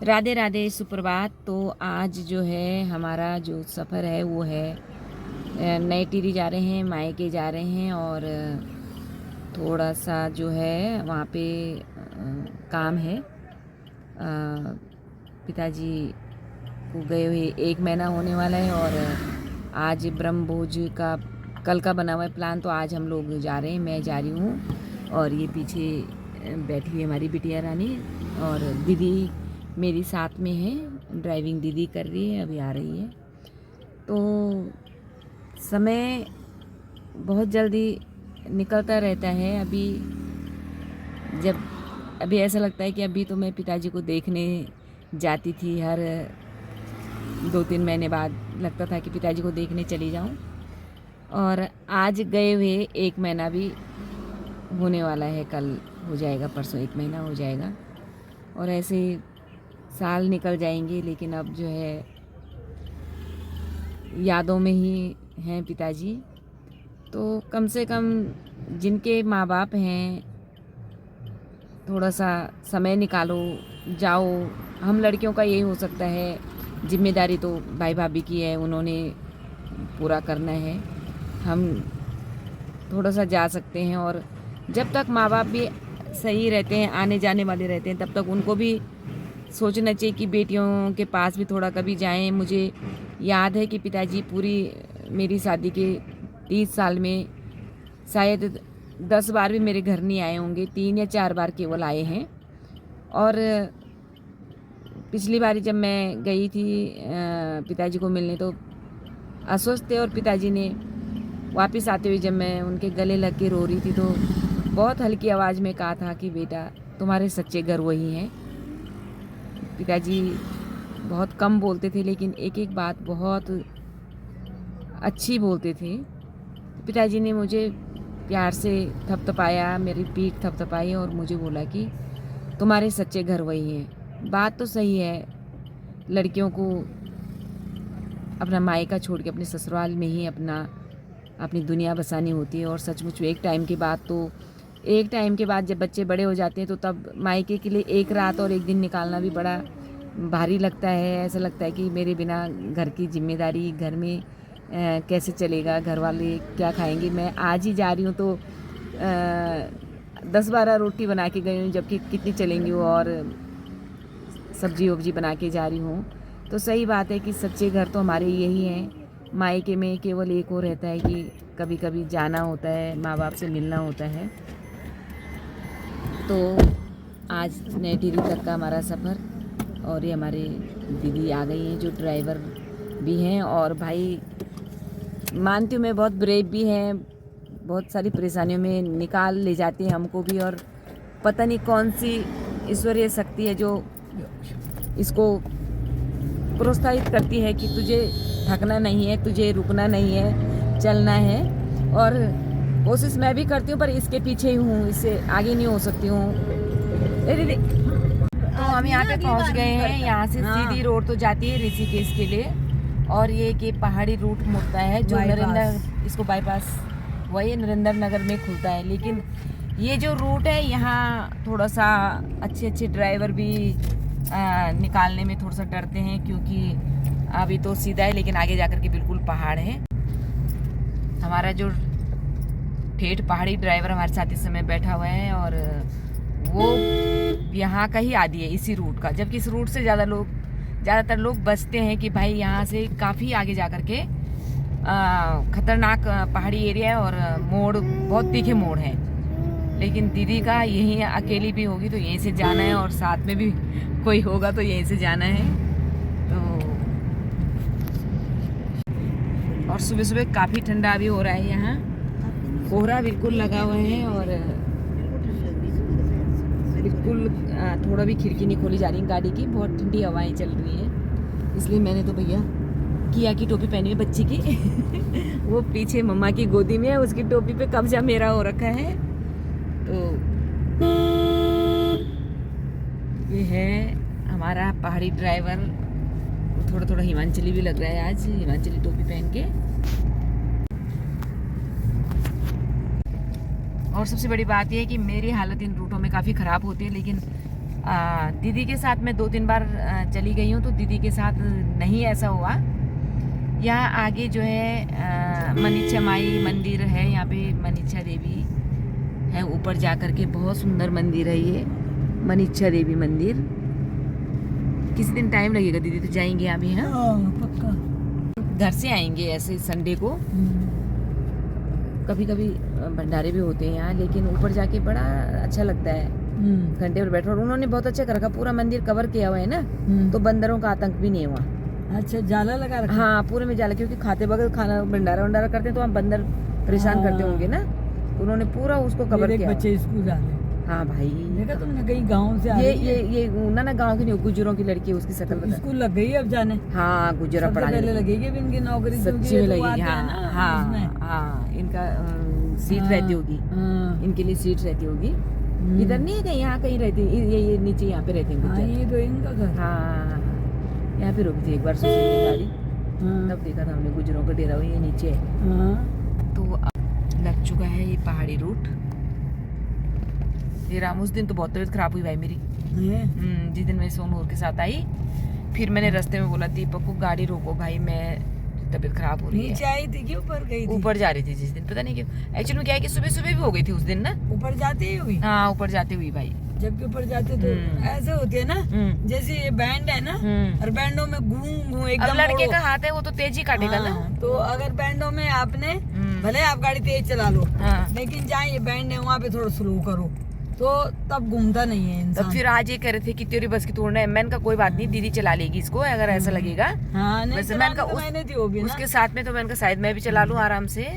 राधे राधे, सुप्रभात। तो आज जो है हमारा जो सफ़र है वो है नए टिहरी जा रहे हैं, मायके जा रहे हैं और थोड़ा सा जो है वहाँ पे काम है। पिताजी को गए हुए 1 महीना होने वाला है और आज ब्रह्म भोज का कल का बना हुआ है प्लान। तो आज हम लोग जा रहे हैं, मैं जा रही हूँ और ये पीछे बैठी हुई हमारी बिटिया रानी और दीदी मेरी साथ में है। ड्राइविंग दीदी कर रही है, अभी आ रही है। तो समय बहुत जल्दी निकलता रहता है। अभी ऐसा लगता है कि अभी तो मैं पिताजी को देखने जाती थी, हर 2-3 महीने बाद लगता था कि पिताजी को देखने चली जाऊं। और आज गए हुए 1 महीना भी होने वाला है, कल हो जाएगा, परसों 1 महीना हो जाएगा। और ऐसे साल निकल जाएंगे, लेकिन अब जो है यादों में ही हैं पिताजी। तो कम से कम जिनके माँ बाप हैं, थोड़ा सा समय निकालो, जाओ। हम लड़कियों का यही हो सकता है, जिम्मेदारी तो भाई भाभी की है, उन्होंने पूरा करना है। हम थोड़ा सा जा सकते हैं और जब तक माँ बाप भी सही रहते हैं, आने जाने वाले रहते हैं, तब तक उनको भी सोचना चाहिए कि बेटियों के पास भी थोड़ा कभी जाएं। मुझे याद है कि पिताजी पूरी मेरी शादी के 30 साल में शायद 10 बार भी मेरे घर नहीं आए होंगे, 3 या 4 बार केवल आए हैं। और पिछली बारी जब मैं गई थी पिताजी को मिलने, तो अस्वस्थ थे और पिताजी ने वापस आते हुए जब मैं उनके गले लग के रो रही थी, तो बहुत हल्की आवाज़ में कहा था कि बेटा, तुम्हारे सच्चे घर वही हैं। पिताजी बहुत कम बोलते थे, लेकिन एक एक बात बहुत अच्छी बोलते थे। पिताजी ने मुझे प्यार से थपथपाया, मेरी पीठ थपथपाई और मुझे बोला कि तुम्हारे सच्चे घर वही हैं। बात तो सही है, लड़कियों को अपना मायका छोड़ के अपने ससुराल में ही अपनी दुनिया बसानी होती है। और सचमुच एक टाइम के बाद जब बच्चे बड़े हो जाते हैं, तो तब मायके के लिए एक रात और एक दिन निकालना भी बड़ा भारी लगता है। ऐसा लगता है कि मेरे बिना घर की जिम्मेदारी, घर में कैसे चलेगा, घर वाले क्या खाएंगे। मैं आज ही जा रही हूँ तो 10-12 रोटी बना के गई हूँ, जबकि कितनी चलेंगी वो, और सब्जी वब्जी बना के जा रही हूँ। तो सही बात है कि सच्चे घर तो हमारे यही हैं। मायके में केवल एक और रहता है कि कभी कभी जाना होता है, माँ बाप से मिलना होता है। तो आज नई टिहरी तक का हमारा सफ़र, और ये हमारे दीदी आ गई हैं जो ड्राइवर भी हैं। और भाई मानती हूँ मैं बहुत ब्रेव भी हैं, बहुत सारी परेशानियों में निकाल ले जाती हैं हमको भी। और पता नहीं कौन सी ईश्वरीय शक्ति है जो इसको प्रोत्साहित करती है कि तुझे थकना नहीं है, तुझे रुकना नहीं है, चलना है। और कोशिश मैं भी करती हूँ, पर इसके पीछे ही हूँ, इससे आगे नहीं हो सकती हूँ। तो हम यहाँ पे पहुँच गए हैं। यहाँ से सीधी रोड तो जाती है ऋषिकेश के लिए, और ये कि पहाड़ी रूट मुड़ता है जो नरेंद्र, इसको बाईपास वही नरेंद्र नगर में खुलता है। लेकिन ये जो रूट है, यहाँ थोड़ा सा अच्छे ड्राइवर भी निकालने में थोड़ा सा डरते हैं, क्योंकि अभी तो सीधा है, लेकिन आगे जाकर के बिल्कुल पहाड़ है। हमारा जो ठेठ पहाड़ी ड्राइवर हमारे साथ इस समय बैठा हुआ है, और वो यहाँ का ही आदी है इसी रूट का। जबकि इस रूट से ज़्यादातर लोग बचते हैं कि भाई यहाँ से काफ़ी आगे जाकर के खतरनाक पहाड़ी एरिया है और मोड़, बहुत तीखे मोड़ हैं। लेकिन दीदी का यहीं अकेली भी होगी तो यहीं से जाना है, और साथ में भी कोई होगा तो यहीं से जाना है। तो और सुबह सुबह काफ़ी ठंडा भी हो रहा है, यहाँ कोहरा बिल्कुल लगा हुआ है, और बिल्कुल थोड़ा भी खिड़की नहीं खोली जा रही गाड़ी की, बहुत ठंडी हवाएं चल रही हैं। इसलिए मैंने तो भैया किया की टोपी पहनी है बच्ची की वो पीछे मम्मा की गोदी में है, उसकी टोपी पे कब्जा मेरा हो रखा है। तो ये है हमारा पहाड़ी ड्राइवर, थोड़ा हिमाचली भी लग रहा है आज, हिमाचली टोपी पहन के। और सबसे बड़ी बात यह है कि मेरी हालत इन रूटों में काफ़ी ख़राब होती है, लेकिन दीदी के साथ मैं 2-3 बार चली गई हूँ, तो दीदी के साथ नहीं ऐसा हुआ। यहाँ आगे जो है मनीषा माई मंदिर है, यहाँ पे मनीषा देवी है, ऊपर जा कर के बहुत सुंदर मंदिर है ये मनीषा देवी मंदिर। किसी दिन टाइम लगेगा दीदी तो जाएंगे अभी। हाँ पक्का घर से आएंगे ऐसे संडे को, कभी कभी भंडारे भी होते हैं यहाँ, लेकिन ऊपर जाके बड़ा अच्छा लगता है घंटे पर बैठो। और उन्होंने बहुत अच्छा कर रखा, पूरा मंदिर कवर किया हुआ है ना, तो बंदरों का आतंक भी नहीं हुआ। अच्छा जाला लगा रखा। हाँ पूरे में जाला, क्योंकि खाते वक्त खाना भंडारा वंडारा करते हैं तो वहाँ बंदर परेशान करते होंगे ना, तो उन्होंने पूरा उसको कवर किया। बच्चे स्कूल जा रहे हैं। हाँ भाई देखा तुमने, कहीं गांव से ये ना गांव की नहीं, गुजरों की लड़की, उसकी शक्ल बता। स्कूल लग गई अब जाने। हाँ गुजरा पढ़ाने पहले लगेगी अब इनकी नौकरी, सच्ची में लगेगी। हाँ इनका सीट रहती होगी, इनके लिए सीट रहती होगी। इधर नहीं है कहीं, यहाँ कहीं रहती है, ये नीचे यहाँ पे रहते हैं। ये तो इनका घर। हाँ यहाँ पे रुकी थी एक बार सुशील की गाड़ी, तब देखा था हमने गुजरों का डेरा, ये नीचे है। तो अब लग चुका है ये पहाड़ी रूट। ये राम उस दिन तो बहुत तबीयत खराब हुई भाई मेरी, जिस दिन मैं सोनूर के साथ आई, फिर मैंने रास्ते में बोला दीपक को गाड़ी रोको भाई, मैं तबीयत खराब हो रही है। नीचे आई थी कि ऊपर गई थी? ऊपर जा रही थी जिस दिन, पता नहीं क्यों। एक्चुअली में क्या है कि सुबह सुबह भी हो गई थी उस दिन ना, ऊपर जाते ही हुई। हाँ ऊपर जाते हुई भाई, जबकि ऊपर जाते तो ऐसे होते है ना, जैसे ये बैंड है ना, और बैंडों में घूम एकदम। अब लड़के का हाथ है वो तो तेज ही काटेगा ना। तो अगर बैंडों में आपने भले आप गाड़ी तेज चला लो, लेकिन जहाँ ये बैंड है वहाँ पे थोड़ा स्लो करो, तो तब घूमता नहीं है इंसान। तो फिर आज ये कह रहे थे कि तेरी बस की तोड़ना है। मैंने का कोई बात नहीं, दीदी चला लेगी इसको अगर ऐसा लगेगा। हाँ नहीं, वैसे मैंने तो मैंने थी वो भी उसके साथ में, तो मैंने का शायद मैं भी चला लूँ आराम से।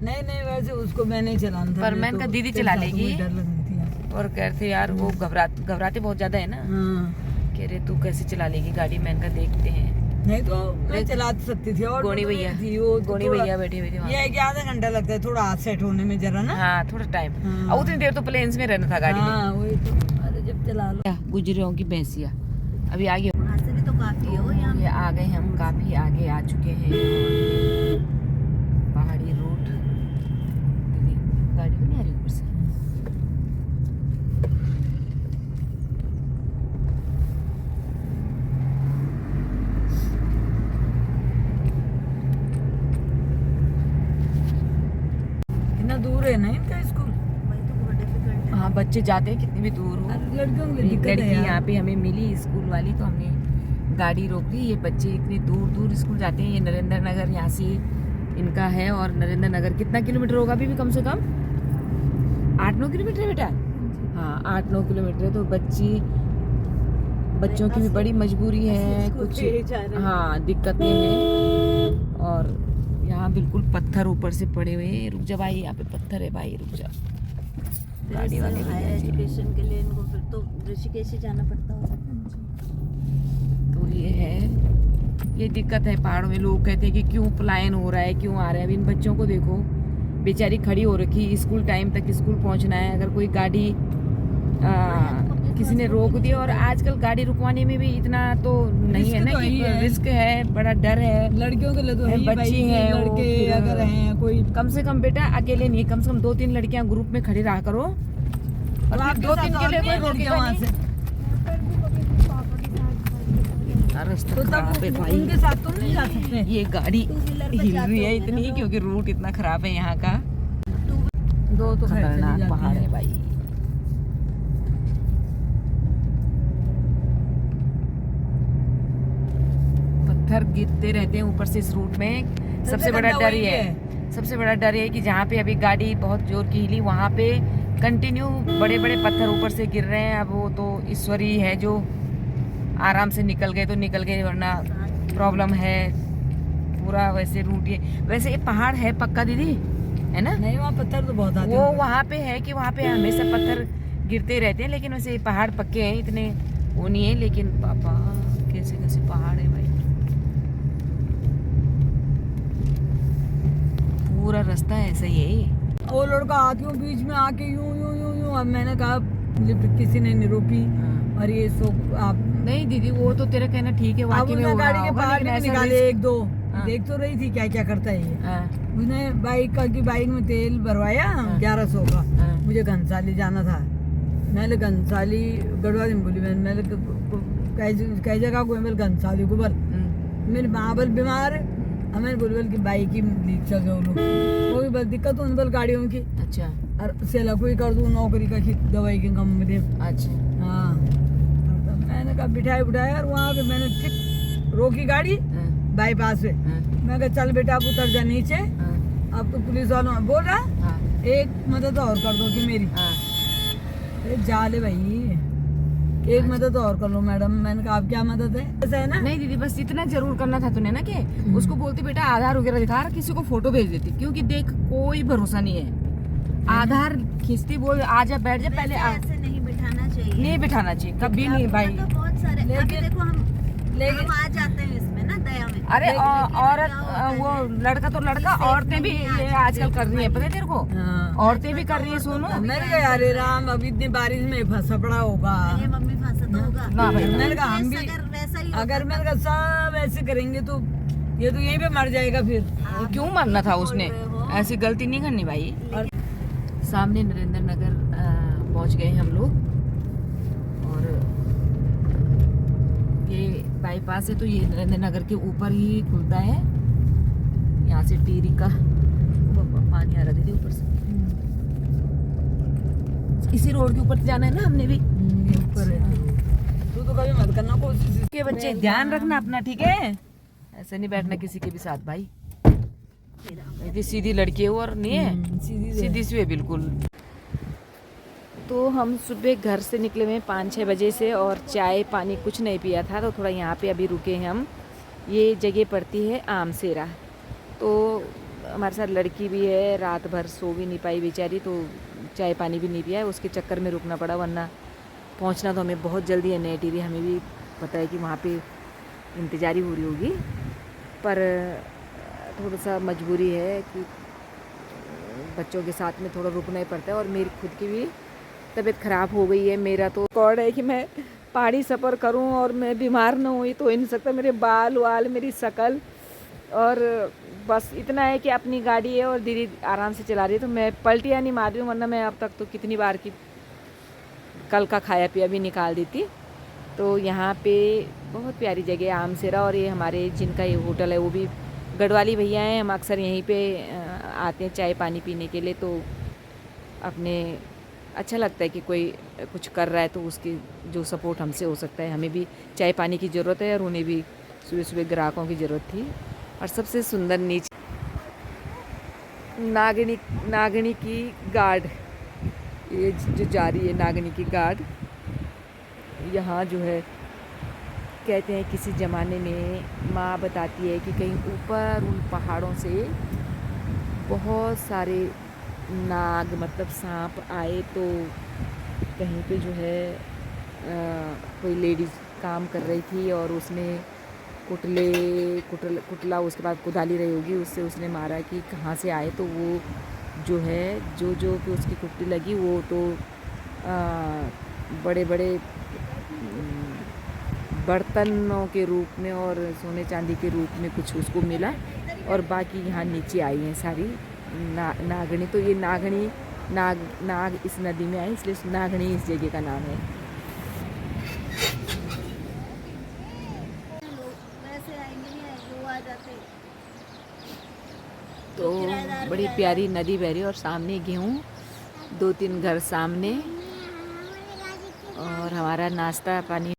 नहीं वैसे उसको मैं नहीं चलाना था, पर मैंने का दीदी चला लेगी। डर लग रही थी। और कह रहे थे यार वो घबराते बहुत ज्यादा है ना, कह रहे तू कैसे चला लेगी गाड़ी। मैंने का देखते हैं, नहीं तो मैं चला सकती थी। और गोनी भैया बैठे हुए थे। ये 11 घंटा लगता है थोड़ा हाथ सेट होने में जरा ना। हाँ थोड़ा टाइम, और उतनी देर तो प्लेन्स में रहना था गाड़ी में। वही तो, अरे जब चला लो। गुजरों की भैंसिया अभी आगे से भी तो काफी है यहाँ। ये आ गए हम, काफी आगे आ चुके हैं। पहाड़ी रोड, गाड़ी तो नहीं आ रही ऊपर से। दूर है ना इनका स्कूल, हाँ बच्चे जाते हैं कितनी भी दूर हो। लड़कियों की दिक्कत लड़की है यहाँ पे हमें मिली स्कूल वाली, तो हमने गाड़ी रोक ली। ये बच्चे इतनी दूर दूर स्कूल जाते हैं। ये नरेंद्र नगर यहाँ से इनका है, और नरेंद्र नगर कितना किलोमीटर होगा अभी भी? कम से कम 8-9 किलोमीटर है बेटा। हाँ 8-9 किलोमीटर है। तो बच्चों की भी बड़ी मजबूरी है, कुछ हाँ दिक्कतें हैं। और यहाँ बिल्कुल पत्थर ऊपर से पड़े हुए हैं। रुक जा भाई, यहाँ पे पत्थर है भाई, रुक जा। गाड़ी वाले हायर एजुकेशन के लिए इनको फिर तो ऋषिकेश ही जाना पड़ता होगा। तो ये है, ये दिक्कत है पहाड़ों में। लोग कहते हैं कि क्यों पलायन हो रहा है, क्यों आ रहा है। अब इन बच्चों को देखो, बेचारी खड़ी हो रखी, स्कूल टाइम तक स्कूल पहुंचना है। अगर कोई गाड़ी किसी ने रोक दिया, और आजकल गाड़ी रुकवाने में भी इतना तो नहीं है ना, कि रिस्क है, बड़ा डर है। लड़कियों के लिए तो बच्ची है, लड़के अगर हैं कोई, कम से कम बेटा अकेले नहीं, कम से कम 2-3 लड़कियां ग्रुप में खड़ी रहा करो। और आप 2-3 के लिए कोई रोकेगा वहाँ से, तो तब भाई उनके साथ तुम नहीं जा सकते। ये गाड़ी हिल रही है इतनी, क्योंकि रूट इतना खराब है यहाँ का। दो तो खतरनाक पहाड़ है भाई। पत्थर गिरते रहते हैं ऊपर से इस रूट में। सबसे बड़ा डर ये है, सबसे बड़ा डर ये है कि जहाँ पे अभी गाड़ी बहुत जोर की हिली, वहाँ पे कंटिन्यू बड़े बड़े पत्थर ऊपर से गिर रहे हैं। अब वो तो ईश्वर ही है, जो आराम से निकल गए तो निकल गए, वरना प्रॉब्लम है। पूरा वैसे रूट ये, वैसे ये पहाड़ है पक्का दीदी, है ना? नहीं वहाँ पत्थर तो बहुत आते हैं। वो वहाँ पे है कि वहाँ पे हमेशा पत्थर गिरते रहते हैं, लेकिन वैसे पहाड़ पक्के हैं, इतने वो नहीं है। लेकिन पापा कैसे कैसे पहाड़ है भाई, पूरा रास्ता ऐसा ही है। वो लड़का आके बीच में आके यूं यूं यूं यूं, अब मैंने कहा किसी ने नहीं रोकी। और ये सो आप नहीं दीदी, वो तो तेरा कहना ठीक है, वाकई में गाड़ी के बाहर में निकाले 1-2, देख तो रही थी क्या क्या करता है ये। उसने बाइक में तेल भरवाया 1100 का, मुझे घनसाली जाना था, मैंने घनसाली गढ़वाली में बोली मैंने कई जगह को मैं घनसाली को बोल मेरी माँ बल बीमार है हमें बोल बोल की बाइक की लीक चल गए लोग वो भी बस दिक्कत उन बल गाड़ियों की। अच्छा। और सेला कोई कर दूँ नौकरी का दवाई के कम में दे। अच्छा। हाँ तो मैंने कहा बिठाया बिठाया और वहाँ पे मैंने ठीक रोकी गाड़ी बाईपास पे। मैं कहा चल बेटा आप उतर जा नीचे अब तो पुलिस वालों बोल रहा एक मदद और कर दो कि मेरी जा ले भाई एक मदद और कर लो मैडम। मैंने कहा आप क्या मदद है ऐसा है ना। नहीं दीदी बस इतना जरूर करना था तूने ना कि उसको बोलती बेटा आधार वगैरह दिखा रहा किसी को फोटो भेज देती क्योंकि देख कोई भरोसा नहीं है। आधार खींचती बोल आ जा बैठ जा पहले ऐसे नहीं बिठाना चाहिए। नहीं बिठाना चाहिए कभी नहीं भाई। तो बहुत सारे लेकिन- अभी देखो हम लेकिन आ जाते हैं इसमें ना दया में। अरे औरत वो लड़का तो लड़का औरतें भी ये आजकल कर रही है पता है तेरे को। हाँ। औरतें भी कर रही है सोनू। मैंने कहा अरे राम अब इतनी बारिश में फंसा पड़ा होगा। ये मम्मी फंसा तो होगा ना भाई। मैंने कहा हम भी अगर वैसा ही अगर मैंने कहा सब ऐसे करेंगे तो ये तो यहीं पे मर जाएगा फिर। क्यों मरना था उसने ऐसी गलती नहीं करनी भाई। और सामने नरेंद्र नगर पहुंच गए हम लोग और ये बाईपास है तो ये नरेंद्र नगर के ऊपर ही खुलता है। यहाँ से टीरी का पानी आ रहा दीदी ऊपर से इसी रोड के ऊपर से जाना है ना हमने भी। ये ऊपर है तू तो कभी मत करना कोशिश। के बच्चे ध्यान रखना अपना ठीक है ऐसे नहीं बैठना किसी के भी साथ भाई। इतनी सीधी लड़की है वो और नहीं है सीधी सी है बिल्कुल। तो हम सुबह घर से निकले हुए 5-6 बजे से और चाय पानी कुछ नहीं पिया था तो थोड़ा यहाँ पे अभी रुके हैं हम। ये जगह पड़ती है आमसेरा तो हमारे साथ लड़की भी है रात भर सो भी नहीं पाई बेचारी तो चाय पानी भी नहीं पिया है उसके चक्कर में रुकना पड़ा वरना पहुँचना तो हमें बहुत जल्दी है। नई टीवी हमें भी पता है कि वहाँ पे इंतज़ारी हो रही होगी पर थोड़ा सा मजबूरी है कि बच्चों के साथ में थोड़ा रुकना ही पड़ता है और मेरी खुद की भी तबीयत ख़राब हो गई है। मेरा तो रिकॉर्ड है कि मैं पहाड़ी सफ़र करूं और मैं बीमार ना हुई तो हो ही नहीं सकता। मेरे बाल वाल मेरी शक्ल और बस इतना है कि अपनी गाड़ी है और दीदी आराम से चला रही है तो मैं पलटियाँ नहीं मार रही हूँ वरना मैं अब तक तो कितनी बार की कल का खाया पिया भी निकाल देती। तो यहाँ पे बहुत प्यारी जगह है आमसेरा और ये हमारे जिनका ये होटल है वो भी गढ़वाली भैया हैं। हम अक्सर यहीं पे आते हैं चाय पानी पीने के लिए तो अपने अच्छा लगता है कि कोई कुछ कर रहा है तो उसकी जो सपोर्ट हमसे हो सकता है। हमें भी चाय पानी की ज़रूरत है और उन्हें भी सुबह सुबह ग्राहकों की ज़रूरत थी। और सबसे सुंदर नीचे नागनी की गार्ड ये जो जा रही है नागनी की गार्ड यहाँ जो है कहते हैं किसी ज़माने में माँ बताती है कि कहीं ऊपर उन पहाड़ों से बहुत सारे नाग मतलब सांप आए तो कहीं पे जो है कोई लेडीज़ काम कर रही थी और उसने कुटला उसके बाद कुदाली रही होगी उससे उसने मारा कि कहाँ से आए तो वो जो है जो कि उसकी कुट्टी लगी वो तो बड़े बड़े बर्तनों के रूप में और सोने चांदी के रूप में कुछ उसको मिला और बाकी यहाँ नीचे आई हैं सारी नागनी। तो ये नाग इस नदी में आई इसलिए नागनी इस जगह का नाम है। वैसे आएंगे नहीं वो आ जाते। तो बड़ी प्यारी नदी बह रही और सामने गेहूँ 2-3 घर सामने और हमारा नाश्ता पानी